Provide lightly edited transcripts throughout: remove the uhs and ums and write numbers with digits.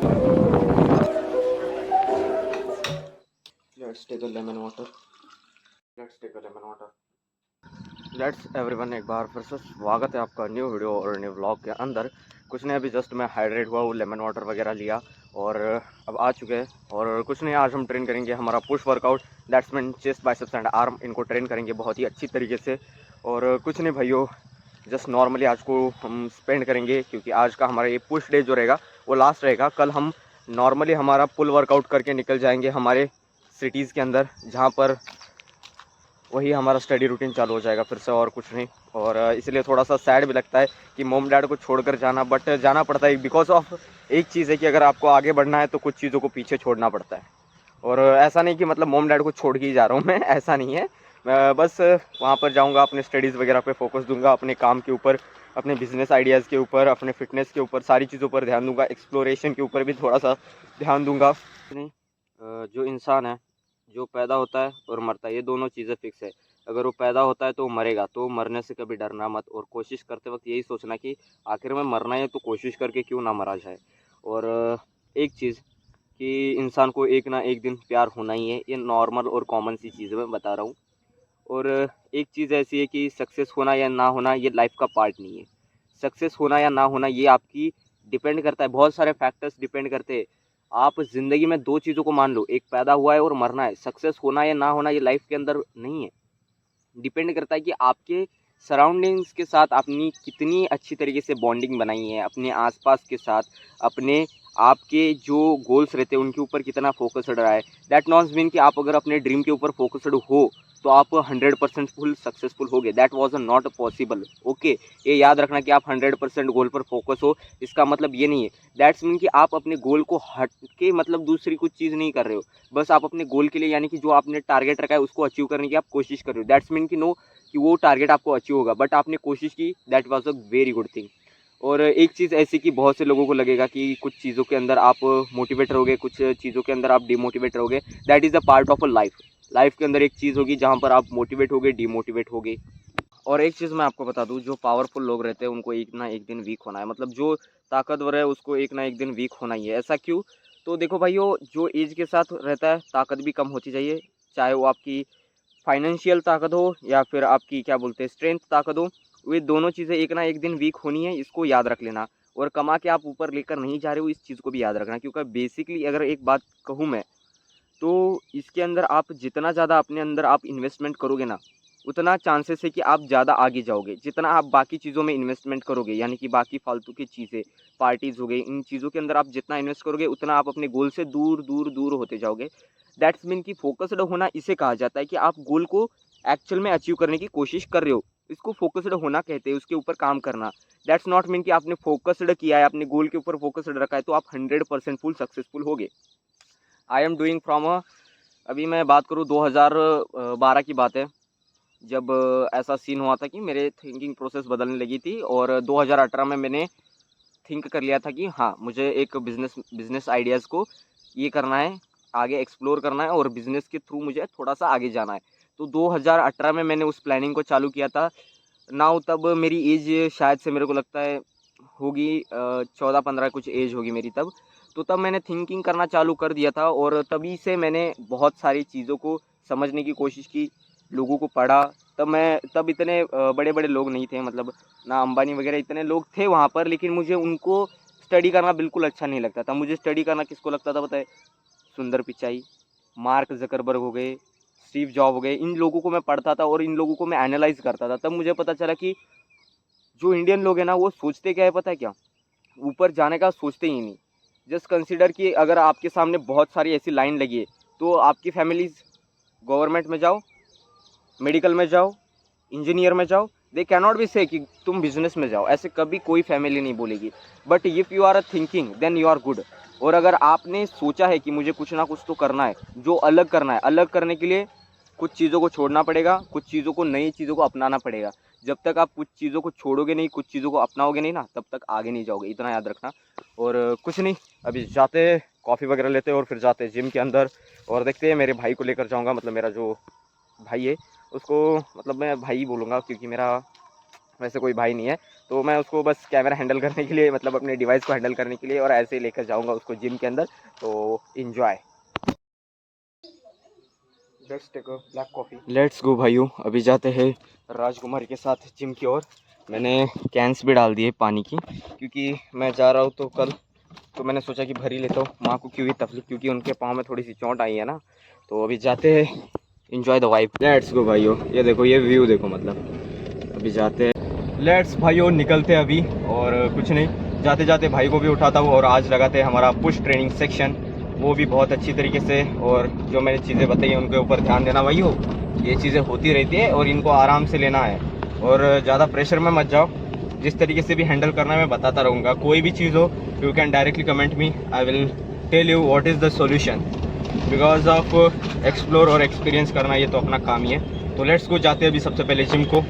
Let's take a lemon water. Let's everyone, एक बार फिर से स्वागत है आपका न्यू वीडियो और न्यू व्लॉग के अंदर। कुछ नहीं, अभी जस्ट मैं हाइड्रेट हुआ हूँ, लेमन वाटर वगैरह लिया और अब आ चुके हैं। और कुछ नहीं, आज हम ट्रेन करेंगे हमारा push workout, that's mean chest, biceps and arm. इनको ट्रेन करेंगे बहुत ही अच्छी तरीके से। और कुछ नहीं भाइयों, जस्ट नॉर्मली आज को हम स्पेंड करेंगे, क्योंकि आज का हमारा ये पुश डे जो रहेगा वो लास्ट रहेगा। कल हम नॉर्मली हमारा पुल वर्कआउट करके निकल जाएंगे हमारे सिटीज़ के अंदर, जहाँ पर वही हमारा स्टडी रूटीन चालू हो जाएगा फिर से, और कुछ नहीं। और इसलिए थोड़ा सा सैड भी लगता है कि मॉम डैड को छोड़कर जाना, बट जाना पड़ता है बिकॉज ऑफ एक चीज़ है कि अगर आपको आगे बढ़ना है तो कुछ चीज़ों को पीछे छोड़ना पड़ता है। और ऐसा नहीं कि मतलब मॉम डैड को छोड़ के ही जा रहा हूँ मैं, ऐसा नहीं है। मैं बस वहाँ पर जाऊँगा, अपने स्टडीज़ वगैरह पे फोकस दूंगा, अपने काम के ऊपर, अपने बिजनेस आइडियाज़ के ऊपर, अपने फिटनेस के ऊपर, सारी चीज़ों पर ध्यान दूंगा। एक्सप्लोरेशन के ऊपर भी थोड़ा सा ध्यान दूंगा। नहीं, जो इंसान है, जो पैदा होता है और मरता है, ये दोनों चीज़ें फिक्स है। अगर वो पैदा होता है तो वो मरेगा, तो मरने से कभी डरना मत, और कोशिश करते वक्त यही सोचना कि आखिर में मरना है तो कोशिश करके क्यों ना मरा जाए। और एक चीज़ कि इंसान को एक ना एक दिन प्यार होना ही है, ये नॉर्मल और कॉमन सी चीज़ मैं बता रहा हूँ। और एक चीज़ ऐसी है कि सक्सेस होना या ना होना ये लाइफ का पार्ट नहीं है। सक्सेस होना या ना होना ये आपकी डिपेंड करता है, बहुत सारे फैक्टर्स डिपेंड करते हैं। आप ज़िंदगी में दो चीज़ों को मान लो, एक पैदा हुआ है और मरना है। सक्सेस होना या ना होना ये लाइफ के अंदर नहीं है। डिपेंड करता है कि आपके सराउंडिंग्स के साथ आपने कितनी अच्छी तरीके से बॉन्डिंग बनाई है, अपने आसपास के साथ, अपने आपके जो गोल्स रहते हैं उनके ऊपर कितना फोकस्ड रहा है। दैट नॉट मीन कि आप अगर अपने ड्रीम के ऊपर फोकस्ड हो तो आप 100% फुल सक्सेसफुल हो गए, that was not possible. Okay, ये याद रखना कि आप 100% गोल पर फोकस हो, इसका मतलब ये नहीं है। दैट्स मीन कि आप अपने गोल को हट के मतलब दूसरी कुछ चीज़ नहीं कर रहे हो, बस आप अपने गोल के लिए, यानी कि जो आपने टारगेट रखा है उसको अचीव करने की आप कोशिश कर रहे हो। दैट्स मीन कि नो कि वो टारगेट आपको अचीव होगा, बट आपने कोशिश की, that was a very good thing. और एक चीज़ ऐसी कि बहुत से लोगों को लगेगा कि कुछ चीज़ों के अंदर आप मोटिवेट रहोगे, कुछ चीज़ों के अंदर आप डिमोटिवेट रहोगे। That is the part of a life. Life के अंदर एक चीज़ होगी जहाँ पर आप मोटिवेट होगे, डिमोटिवेट होगे। और एक चीज़ मैं आपको बता दूँ, जो पावरफुल लोग रहते हैं उनको एक ना एक दिन वीक होना है, मतलब जो ताकतवर है उसको एक ना एक दिन वीक होना ही है। ऐसा क्यों? तो देखो भाइयों, जो एज के साथ रहता है ताकत भी कम होती जाइए, चाहे वो आपकी फाइनेंशियल ताकत हो या फिर आपकी क्या बोलते हैं स्ट्रेंथ ताकत हो, वे दोनों चीज़ें एक ना एक दिन वीक होनी है, इसको याद रख लेना। और कमा के आप ऊपर लेकर नहीं जा रहे हो, इस चीज़ को भी याद रखना, क्योंकि बेसिकली अगर एक बात कहूँ मैं, तो इसके अंदर आप जितना ज़्यादा अपने अंदर आप इन्वेस्टमेंट करोगे ना, उतना चांसेस है कि आप ज़्यादा आगे जाओगे। जितना आप बाकी चीज़ों में इन्वेस्टमेंट करोगे, यानी कि बाकी फालतू की चीज़ें, पार्टीज़ हो गई, इन चीज़ों के अंदर आप जितना इन्वेस्ट करोगे उतना आप अपने गोल से दूर दूर दूर होते जाओगे। दैट्स मीन कि फोकस्ड होना इसे कहा जाता है कि आप गोल को एक्चुअल में अचीव करने की कोशिश कर रहे हो, इसको फोकस्ड होना कहते हैं, उसके ऊपर काम करना। दैट्स नॉट मीन कि आपने फोकस्ड किया है, अपने गोल के ऊपर फोकस्ड रखा है तो आप 100% फुल सक्सेसफुल होगे। आई एम डूइंग फ्रॉम अभी मैं बात करूँ 2012 की बात है, जब ऐसा सीन हुआ था कि मेरे थिंकिंग प्रोसेस बदलने लगी थी। और 2018 में मैंने थिंक कर लिया था कि हाँ, मुझे एक बिज़नेस आइडियाज़ को ये करना है, आगे एक्सप्लोर करना है, और बिज़नेस के थ्रू मुझे थोड़ा सा आगे जाना है। तो 2018 में मैंने उस प्लानिंग को चालू किया था। नाउ तब मेरी एज शायद से मेरे को लगता है होगी 14-15 कुछ एज होगी मेरी तब। तो तब मैंने थिंकिंग करना चालू कर दिया था, और तभी से मैंने बहुत सारी चीज़ों को समझने की कोशिश की, लोगों को पढ़ा। तब इतने बड़े-बड़े लोग नहीं थे, मतलब ना अंबानी वगैरह इतने लोग थे वहाँ पर, लेकिन मुझे उनको स्टडी करना बिल्कुल अच्छा नहीं लगता था। मुझे स्टडी करना किसको लगता था पता है? सुंदर पिचाई, मार्क ज़करबर्ग हो गए, स्टीव जॉब हो गए, इन लोगों को मैं पढ़ता था और इन लोगों को मैं एनालाइज़ करता था। तब मुझे पता चला कि जो इंडियन लोग हैं ना, वो सोचते क्या है पता है क्या? ऊपर जाने का सोचते ही नहीं। जस्ट कंसीडर कि अगर आपके सामने बहुत सारी ऐसी लाइन लगी है, तो आपकी फैमिलीज़ गवर्नमेंट में जाओ, मेडिकल में जाओ, इंजीनियर में जाओ, दे कैन नॉट बी से कि तुम बिजनेस में जाओ, ऐसे कभी कोई फैमिली नहीं बोलेगी। But if you are a thinking then you are good. और अगर आपने सोचा है कि मुझे कुछ ना कुछ तो करना है, जो अलग करना है, अलग करने के लिए कुछ चीज़ों को छोड़ना पड़ेगा, कुछ चीज़ों को, नई चीज़ों को अपनाना पड़ेगा। जब तक आप कुछ चीज़ों को छोड़ोगे नहीं, कुछ चीज़ों को अपनाओगे नहीं ना, तब तक आगे नहीं जाओगे, इतना याद रखना। और कुछ नहीं, अभी जाते हैं कॉफ़ी वगैरह लेते हैं और फिर जाते हैं जिम के अंदर, और देखते हैं। मेरे भाई को लेकर जाऊँगा, मतलब मेरा जो भाई है उसको, मतलब मैं भाई बोलूँगा क्योंकि मेरा वैसे कोई भाई नहीं है, तो मैं उसको बस कैमरा हैंडल करने के लिए, मतलब अपने डिवाइस को हैंडल करने के लिए, और ऐसे ही लेकर जाऊँगा उसको जिम के अंदर। तो enjoy. Let's take a black coffee. Let's go भाइयों, अभी जाते हैं राजकुमार के साथ जिम की ओर। मैंने कैंस भी डाल दिए पानी की, क्योंकि मैं जा रहा हूँ तो कल, तो मैंने सोचा कि भर ही लेता हूँ। माँ को क्यों ही तकलीफ, क्योंकि उनके पाँव में थोड़ी सी चोट आई है ना। तो अभी जाते हैं, enjoy the vibe. Let's go भाइयों, ये देखो, ये व्यू देखो, मतलब अभी जाते हैं। लेट्स भाइयों निकलते हैं अभी, और कुछ नहीं, जाते जाते भाई को भी उठाता हूँ और आज लगाते हैं हमारा पुश ट्रेनिंग सेक्शन, वो भी बहुत अच्छी तरीके से। और जो मैंने चीज़ें बताई उनके ऊपर ध्यान देना भाइयों, ये चीज़ें होती रहती है और इनको आराम से लेना है, और ज़्यादा प्रेशर में मत जाओ। जिस तरीके से भी हैंडल करना है मैं बताता रहूँगा। कोई भी चीज़ हो, you can directly comment me, I will tell you what is the solution, because of explore और एक्सपीरियंस करना, ये तो अपना काम ही है। तो लेट्स गो, जाते हैं अभी सबसे पहले जिम को।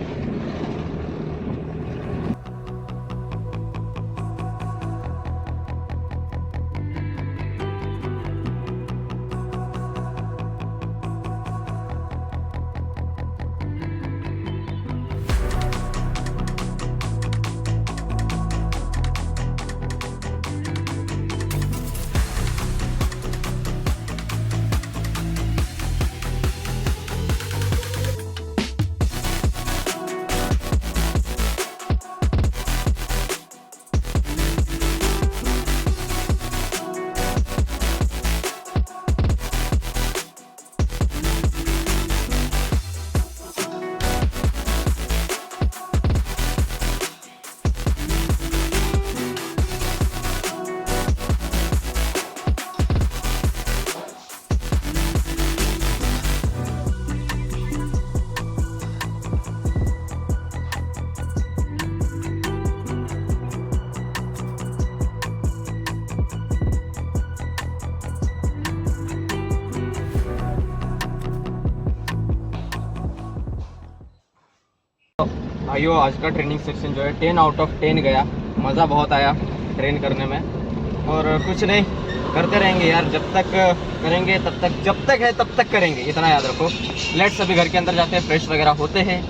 भाइयों आज का ट्रेनिंग सेक्शन जो है 10 आउट ऑफ 10 गया। मज़ा बहुत आया ट्रेन करने में, और कुछ नहीं, करते रहेंगे यार, जब तक करेंगे तब तक, जब तक है तब तक करेंगे, इतना याद रखो। लेट्स अभी घर के अंदर जाते हैं, फ्रेश वगैरह होते हैं।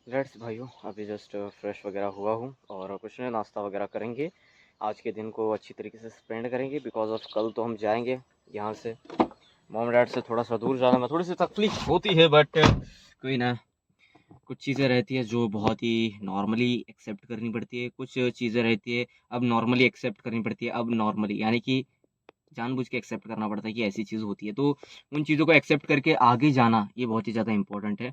लेट्स भाइयों, अभी जस्ट फ्रेश वगैरह हुआ हूँ, और कुछ नहीं, नाश्ता वगैरह करेंगे, आज के दिन को अच्छी तरीके से स्पेंड करेंगे, बिकॉज ऑफ कल तो हम जाएंगे यहाँ से। मॉम डैड से थोड़ा सा दूर जाने में थोड़ी सी तकलीफ होती है, बट कोई ना, कुछ चीज़ें रहती है जो बहुत ही नॉर्मली एक्सेप्ट करनी पड़ती है, कुछ चीज़ें रहती है अब नॉर्मली एक्सेप्ट करनी पड़ती है। अब नॉर्मली यानी कि जानबूझ के एक्सेप्ट करना पड़ता है कि ऐसी चीज़ होती है, तो उन चीज़ों को एक्सेप्ट करके आगे जाना, ये बहुत ही ज़्यादा इंपॉर्टेंट है।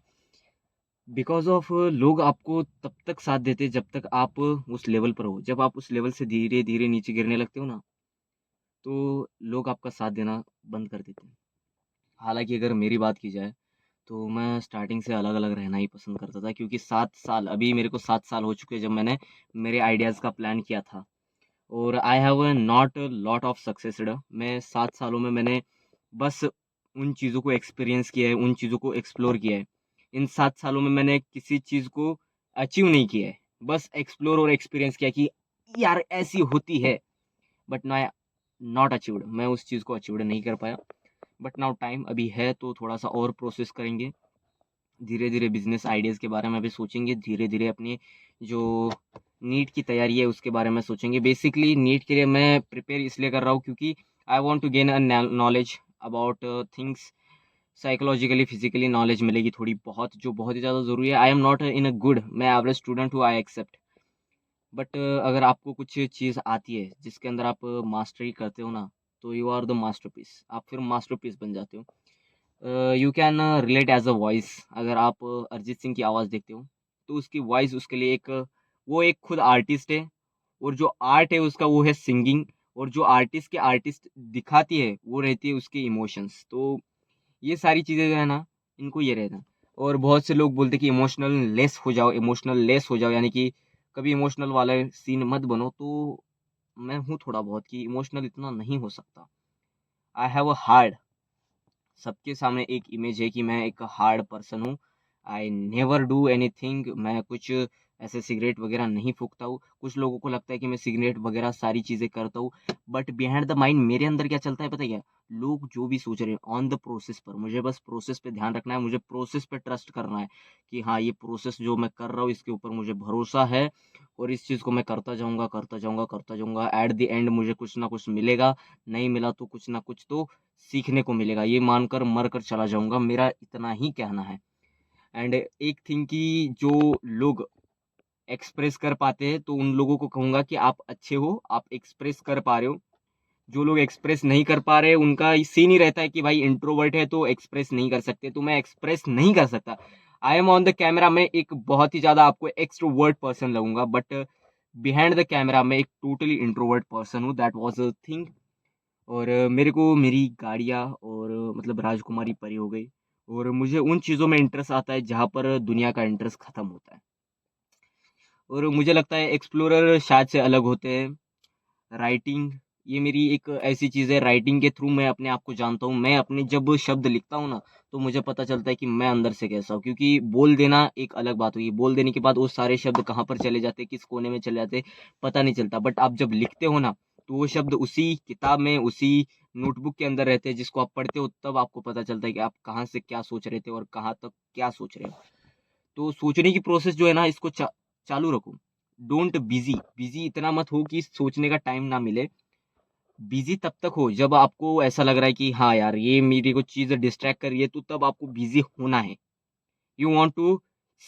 बिकॉज ऑफ लोग आपको तब तक साथ देते हैं जब तक आप उस लेवल पर हो। जब आप उस लेवल से धीरे धीरे नीचे गिरने लगते हो ना, तो लोग आपका साथ देना बंद कर देते हैं। हालांकि अगर मेरी बात की जाए, तो मैं स्टार्टिंग से अलग अलग रहना ही पसंद करता था, क्योंकि 7 साल, अभी मेरे को 7 साल हो चुके हैं जब मैंने मेरे आइडियाज़ का प्लान किया था, और I have not lot of succeeded. मैं 7 सालों में मैंने बस उन चीज़ों को एक्सपीरियंस किया है, उन चीज़ों को एक्सप्लोर किया है। इन 7 सालों में मैंने किसी चीज़ को अचीव नहीं किया है, बस एक्सप्लोर और एक्सपीरियंस किया कि यार ऐसी होती है, बट नॉट अचीव्ड। मैं उस चीज़ को अचीव्ड नहीं कर पाया। बट नाउ टाइम अभी है, तो थोड़ा सा और प्रोसेस करेंगे, धीरे धीरे बिजनेस आइडियाज़ के बारे में भी सोचेंगे, धीरे धीरे अपनी जो नीट की तैयारी है उसके बारे में सोचेंगे। बेसिकली नीट के लिए मैं प्रिपेयर इसलिए कर रहा हूँ क्योंकि I want to gain a knowledge about things, psychologically physically knowledge मिलेगी थोड़ी बहुत, जो बहुत ही ज़्यादा ज़रूरी है। I am not in a good, मैं एवरेज स्टूडेंट हूँ, आई एक्सेप्ट। बट अगर आपको कुछ चीज़ आती है जिसके अंदर आप मास्टरी करते हो ना, तो यू आर द मास्टरपीस, आप फिर मास्टरपीस बन जाते हो। You can relate as a voice. अगर आप अरिजीत सिंह की आवाज़ देखते हो, तो उसकी वॉइस उसके लिए एक, वो एक खुद आर्टिस्ट है, और जो आर्ट है उसका वो है सिंगिंग, और जो आर्टिस्ट के आर्टिस्ट दिखाती है वो रहती है उसके इमोशंस। तो ये सारी चीज़ें जो है ना, इनको ये रहता है। और बहुत से लोग बोलते हैं कि इमोशनल लेस हो जाओ, इमोशनल लेस हो जाओ, यानी कि कभी इमोशनल वाला सीन मत बनो। तो मैं हूँ थोड़ा बहुत कि इमोशनल इतना नहीं हो सकता। आई हैव अ हार्ड, सबके सामने एक इमेज है कि मैं एक हार्ड पर्सन हूँ। I never do anything. मैं कुछ ऐसे सिगरेट वगैरह नहीं फूकता हूँ। कुछ लोगों को लगता है कि मैं सिगरेट वगैरह सारी चीज़ें करता हूँ, बट बिहाइंड द माइंड मेरे अंदर क्या चलता है पता है क्या? लोग जो भी सोच रहे हैं ऑन द प्रोसेस पर, मुझे बस प्रोसेस पे ध्यान रखना है, मुझे प्रोसेस पे ट्रस्ट करना है कि हाँ, ये प्रोसेस जो मैं कर रहा हूँ इसके ऊपर मुझे भरोसा है, और इस चीज़ को मैं करता जाऊँगा, करता जाऊँगा, करता जाऊँगा। एट द एंड मुझे कुछ ना कुछ मिलेगा, नहीं मिला तो कुछ ना कुछ तो सीखने को मिलेगा, ये मानकर मर कर चला जाऊँगा। मेरा इतना ही कहना है। एंड एक थिंग कि जो लोग एक्सप्रेस कर पाते हैं, तो उन लोगों को कहूँगा कि आप अच्छे हो, आप एक्सप्रेस कर पा रहे हो। जो लोग एक्सप्रेस नहीं कर पा रहे, उनका सीन ही रहता है कि भाई इंट्रोवर्ट है तो एक्सप्रेस नहीं कर सकते, तो मैं एक्सप्रेस नहीं कर सकता। I am on the camera में एक बहुत ही ज़्यादा आपको एक्सट्रोवर्ट पर्सन लगूंगा, बट बिहाइंड द कैमरा में एक टोटली इंट्रोवर्ट पर्सन हूँ। That was a thing. और मेरे को मेरी गाड़ियाँ और मतलब राजकुमारी परी हो गई, और मुझे उन चीज़ों में इंटरेस्ट आता है जहाँ पर दुनिया का इंटरेस्ट खत्म होता है। और मुझे लगता है एक्सप्लोरर शायद से अलग होते हैं। राइटिंग, ये मेरी एक ऐसी चीज़ है, राइटिंग के थ्रू मैं अपने आप को जानता हूँ। मैं अपने जब शब्द लिखता हूँ ना, तो मुझे पता चलता है कि मैं अंदर से कैसा हूँ, क्योंकि बोल देना एक अलग बात हुई, बोल देने के बाद वो सारे शब्द कहाँ पर चले जाते, किस कोने में चले जाते, पता नहीं चलता। बट आप जब लिखते हो ना, तो वो शब्द उसी किताब में, उसी नोटबुक के अंदर रहते हैं, जिसको आप पढ़ते हो तब आपको पता चलता है कि आप कहाँ से क्या सोच रहे थे और कहाँ तक क्या सोच रहे हो। तो सोचने की प्रोसेस जो है ना, इसको चालू रखो। डोंट बिजी बिजी इतना मत हो कि सोचने का टाइम ना मिले। बिजी तब तक हो जब आपको ऐसा लग रहा है कि हाँ यार, ये मेरी को चीज़ डिस्ट्रैक्ट कर रही है, तो तब आपको बिजी होना है। You want to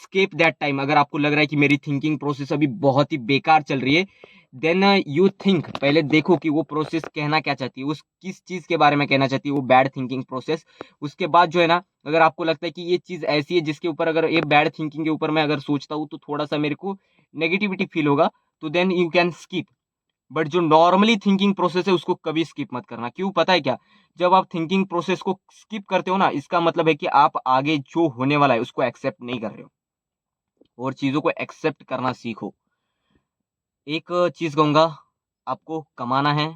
escape that time. अगर आपको लग रहा है कि मेरी थिंकिंग प्रोसेस अभी बहुत ही बेकार चल रही है, देन यू थिंक, पहले देखो कि वो प्रोसेस कहना क्या चाहती है, उस किस चीज़ के बारे में कहना चाहती है वो बैड थिंकिंग प्रोसेस। उसके बाद जो है ना, अगर आपको लगता है कि ये चीज़ ऐसी है जिसके ऊपर, अगर ये बैड थिंकिंग के ऊपर मैं अगर सोचता हूँ तो थोड़ा सा मेरे को नेगेटिविटी फील होगा, तो then you can skip. But जो नॉर्मली थिंकिंग प्रोसेस है उसको कभी स्किप मत करना। क्यों पता है क्या? जब आप थिंकिंग प्रोसेस को स्किप करते हो ना, इसका मतलब है कि आप आगे जो होने वाला है उसको एक्सेप्ट नहीं कर रहे हो, और चीज़ों को एक्सेप्ट करना सीखो। एक चीज़ कहूँगा, आपको कमाना है,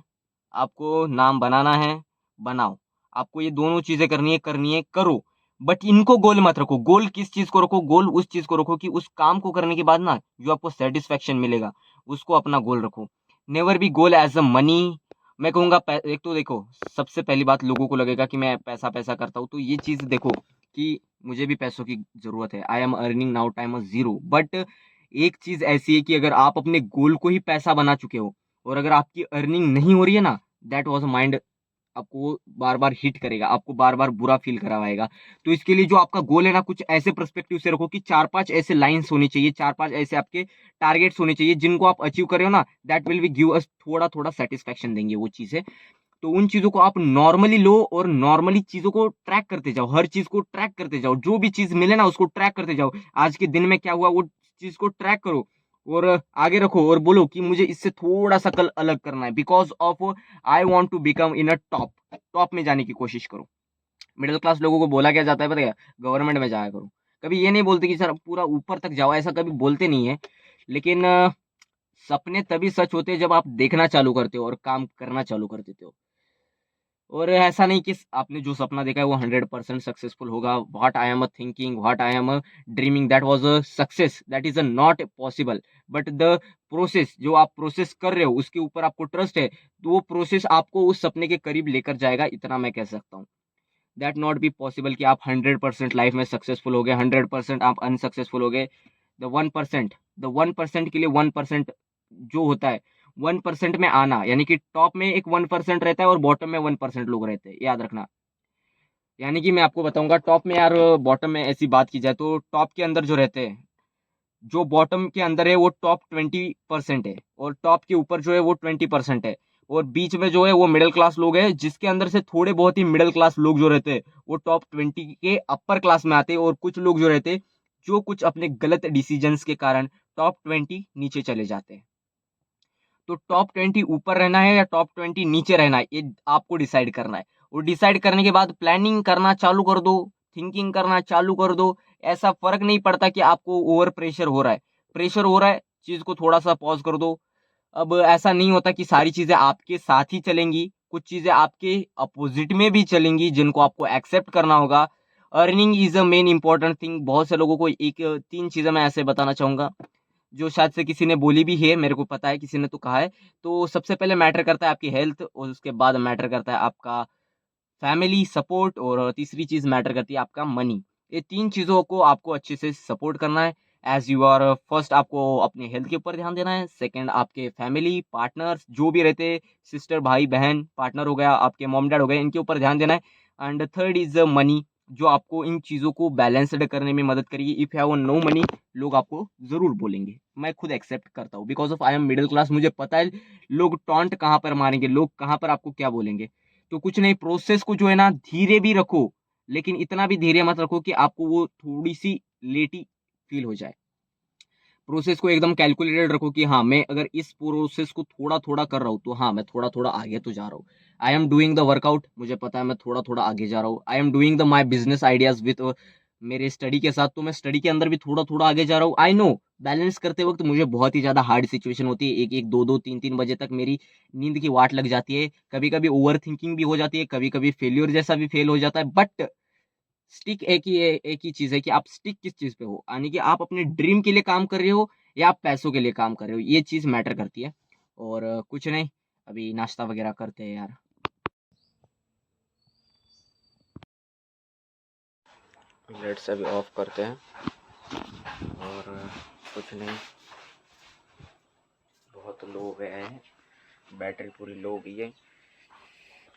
आपको नाम बनाना है, बनाओ। आपको ये दोनों चीज़ें करनी है, करो। बट इनको गोल मत रखो। गोल किस चीज़ को रखो? गोल उस चीज़ को रखो कि उस काम को करने के बाद ना, जो आपको सैटिस्फैक्शन मिलेगा, उसको अपना गोल रखो। Never be goal as a money. मैं कहूँगा एक तो देखो, सबसे पहली बात, लोगों को लगेगा कि मैं पैसा-पैसा करता हूँ, तो ये चीज़ देखो कि मुझे भी पैसों की ज़रूरत है। I am earning now time a zero. But एक चीज़ ऐसी है कि अगर आप अपने गोल को ही पैसा बना चुके हो, और अगर आपकी अर्निंग नहीं हो रही है ना, दैट वाज़ अ माइंड, आपको बार-बार हिट करेगा, आपको बार-बार बुरा फ़ील करवाएगा। तो इसके लिए जो आपका गोल है ना, कुछ ऐसे पर्सपेक्टिव से रखो कि 4-5 ऐसे लाइन्स होनी चाहिए, 4-5 ऐसे आपके टारगेट्स होने चाहिए, जिनको आप अचीव कर रहे हो ना, that will be give us थोड़ा-थोड़ा सैटिस्फैक्शन देंगे वो चीज़ें। तो उन चीज़ों को आप नॉर्मली लो, और नॉर्मली चीज़ों को ट्रैक करते जाओ, हर चीज़ को ट्रैक करते जाओ। जो भी चीज़ मिले ना, उसको ट्रैक करते जाओ। आज के दिन में क्या हुआ, वो चीज़ को ट्रैक करो, और आगे रखो, और बोलो कि मुझे इससे थोड़ा-सा कल अलग करना है, because of I want to become in a top. Top में जाने की कोशिश करो। मिडल क्लास लोगों को बोला क्या जाता है पता है क्या? गवर्नमेंट में जाया करो। कभी ये नहीं बोलते कि सर पूरा ऊपर तक जाओ, ऐसा कभी बोलते नहीं है। लेकिन सपने तभी सच होते हैं जब आप देखना चालू करते हो और काम करना चालू कर देते हो। और ऐसा नहीं कि आपने जो सपना देखा है वो 100% सक्सेसफुल होगा। What I am thinking, what I am dreaming, that was a success, that is a not possible. But the process, जो आप प्रोसेस कर रहे हो उसके ऊपर आपको ट्रस्ट है, तो वो प्रोसेस आपको उस सपने के करीब लेकर जाएगा, इतना मैं कह सकता हूँ। दैट नॉट बी पॉसिबल कि आप 100% लाइफ में सक्सेसफुल हो गए, 100% आप अनसक्सेसफुल हो गए। द 1%, द 1% के लिए 1% जो होता है, 1% में आना, यानी कि टॉप में एक 1% रहता है और बॉटम में 1% लोग रहते हैं, याद रखना। यानी कि मैं आपको बताऊँगा, टॉप में यार, बॉटम में ऐसी बात की जाए तो टॉप के अंदर जो रहते हैं, जो बॉटम के अंदर है वो टॉप 20% है, और टॉप के ऊपर जो है वो 20% है, और बीच में जो है वो मिडिल क्लास लोग हैं, जिसके अंदर से थोड़े बहुत ही मिडिल क्लास लोग जो रहते हैं वो टॉप 20 के अपर क्लास में आते हैं, और कुछ लोग जो रहते हैं, जो कुछ अपने गलत डिसीजंस के कारण टॉप 20 नीचे चले जाते हैं। तो टॉप 20 ऊपर रहना है या टॉप 20 नीचे रहना है, ये आपको डिसाइड करना है। और डिसाइड करने के बाद प्लानिंग करना चालू कर दो, थिंकिंग करना चालू कर दो। ऐसा फ़र्क नहीं पड़ता कि आपको ओवर प्रेशर हो रहा है। प्रेशर हो रहा है, चीज़ को थोड़ा-सा पॉज़ कर दो। अब ऐसा नहीं होता कि सारी चीज़ें आपके साथ ही चलेंगी, कुछ चीज़ें आपके अपोज़िट में भी चलेंगी, जिनको आपको एक्सेप्ट करना होगा। Earning is a main important thing. बहुत से लोगों को एक 3 चीज़ें मैं ऐसे बताना चाहूँगा, जो शायद से किसी ने बोली भी है, मेरे को पता है किसी ने तो कहा है। तो सबसे पहले मैटर करता है आपकी हेल्थ और उसके बाद मैटर करता है आपका फैमिली सपोर्ट और तीसरी चीज़ मैटर करती है आपका मनी। ये 3 चीज़ों को आपको अच्छे से सपोर्ट करना है। एज़ यू आर फर्स्ट आपको अपनी हेल्थ के ऊपर ध्यान देना है, सेकंड आपके फैमिली, पार्टनर्स जो भी रहते हैं, सिस्टर, भाई-बहन, पार्टनर हो गया, आपके मॉम-डैड हो गए, इनके ऊपर ध्यान देना है। एंड थर्ड इज़ मनी, जो आपको इन चीज़ों को बैलेंस्ड करने में मदद करेगी। If you have no money, लोग आपको ज़रूर बोलेंगे। मैं खुद एक्सेप्ट करता हूँ because of I am middle class, मुझे पता है लोग टॉन्ट कहाँ पर मारेंगे, लोग कहाँ पर आपको क्या बोलेंगे। तो कुछ नहीं, प्रोसेस को जो है ना धीरे भी रखो, लेकिन इतना भी धीरे मत रखो कि आपको वो थोड़ी-सी लेटी फ़ील हो जाए। प्रोसेस को एकदम कैलकुलेटेड रखो कि हाँ, मैं अगर इस प्रोसेस को थोड़ा-थोड़ा कर रहा हूँ, तो हाँ, मैं थोड़ा-थोड़ा आगे तो जा रहा हूँ। I am doing the workout, मुझे पता है मैं थोड़ा-थोड़ा आगे जा रहा हूँ। I am doing the my business ideas with मेरे स्टडी के साथ, तो मैं स्टडी के अंदर भी थोड़ा-थोड़ा आगे जा रहा हूँ। आई नो बैलेंस करते वक़्त मुझे बहुत ही ज़्यादा हार्ड सिचुएशन होती है। 1-1, 2-2, 3-3 बजे तक मेरी नींद की वाट लग जाती है। कभी-कभी ओवरथिंकिंग भी हो जाती है, कभी-कभी फेल्योर जैसा भी फ़ील हो जाता है, बट स्टिक एक ही चीज़ है कि आप स्टिक किस चीज़ पे हो, यानी कि आप अपने ड्रीम के लिए काम कर रहे हो या आप पैसों के लिए काम कर रहे हो, ये चीज़ मैटर करती है। और कुछ नहीं, अभी नाश्ता वगैरह करते हैं यार। लाइट्स अभी ऑफ करते हैं और कुछ नहीं, बहुत लो हो गया है, बैटरी पूरी लो हो गई है।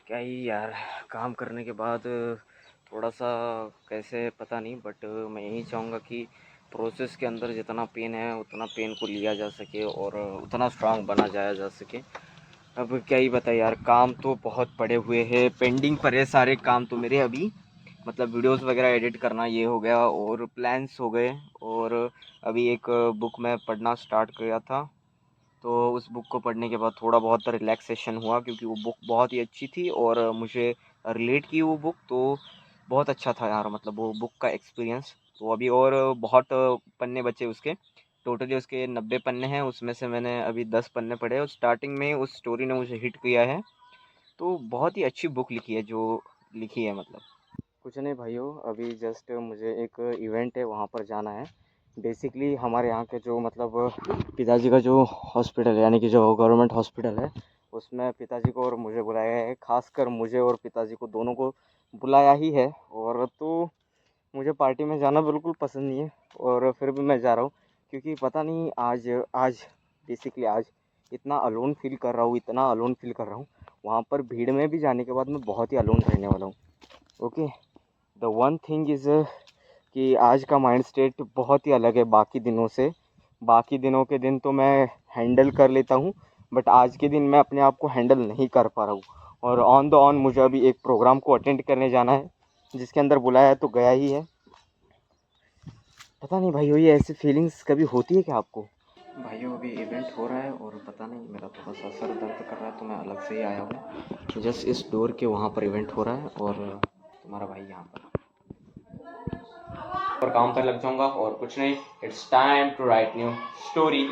क्या ही यार, काम करने के बाद थोड़ा सा कैसे पता नहीं, बट मैं यही चाहूँगा कि प्रोसेस के अंदर जितना पेन है उतना पेन को लिया जा सके और उतना स्ट्रांग बना जाया जा सके। अब क्या ही बताए यार, काम तो बहुत पड़े हुए हैं, पेंडिंग पर है सारे काम तो मेरे अभी, मतलब वीडियोस वगैरह एडिट करना ये हो गया और प्लान्स हो गए। और अभी एक बुक मैं पढ़ना स्टार्ट किया था, तो उस बुक को पढ़ने के बाद थोड़ा बहुत रिलैक्सेशन हुआ क्योंकि वो बुक बहुत ही अच्छी थी और मुझे रिलेट की वो बुक, तो बहुत अच्छा था यार, मतलब वो बुक का एक्सपीरियंस। तो अभी और बहुत पन्ने बचे उसके, टोटली उसके 90 पन्ने हैं, उसमें से मैंने अभी 10 पन्ने पढ़े और स्टार्टिंग में उस स्टोरी ने मुझे हिट किया है। तो बहुत ही अच्छी बुक लिखी है जो लिखी है, मतलब कुछ नहीं भाइयों, अभी जस्ट मुझे एक इवेंट है वहाँ पर जाना है। बेसिकली हमारे यहाँ के जो मतलब पिताजी का जो हॉस्पिटल है, यानी कि जो गवर्नमेंट हॉस्पिटल है, उसमें पिताजी को और मुझे बुलाया है, खासकर मुझे और पिताजी को दोनों को बुलाया ही है। और तो मुझे पार्टी में जाना बिल्कुल पसंद नहीं है और फिर भी मैं जा रहा हूँ क्योंकि पता नहीं आज आज बेसिकली आज इतना अलोन फील कर रहा हूँ, इतना अलोन फील कर रहा हूँ। वहाँ पर भीड़ में भी जाने के बाद मैं बहुत ही अलोन रहने वाला हूँ। Okay, the one thing is कि आज का माइंड स्टेट बहुत ही अलग है बाकी दिनों से। बाकी दिनों के दिन तो मैं हैंडल कर लेता हूँ, बट आज के दिन मैं अपने आप को हैंडल नहीं कर पा रहा हूँ। और ऑन द ऑन मुझे अभी एक प्रोग्राम को अटेंड करने जाना है जिसके अंदर बुलाया है, तो गया ही है। पता नहीं भाइयों, ये ऐसी फीलिंग्स कभी होती है क्या आपको? भाइयों अभी इवेंट हो रहा है और पता नहीं मेरा थोड़ा सा सर दर्द कर रहा है, तो मैं अलग से ही आया हूँ। जस्ट इस डोर के वहाँ पर इवेंट हो रहा है और तुम्हारा भाई यहाँ पर काम पर लग जाऊंगा और कुछ नहीं, it's time to write new story.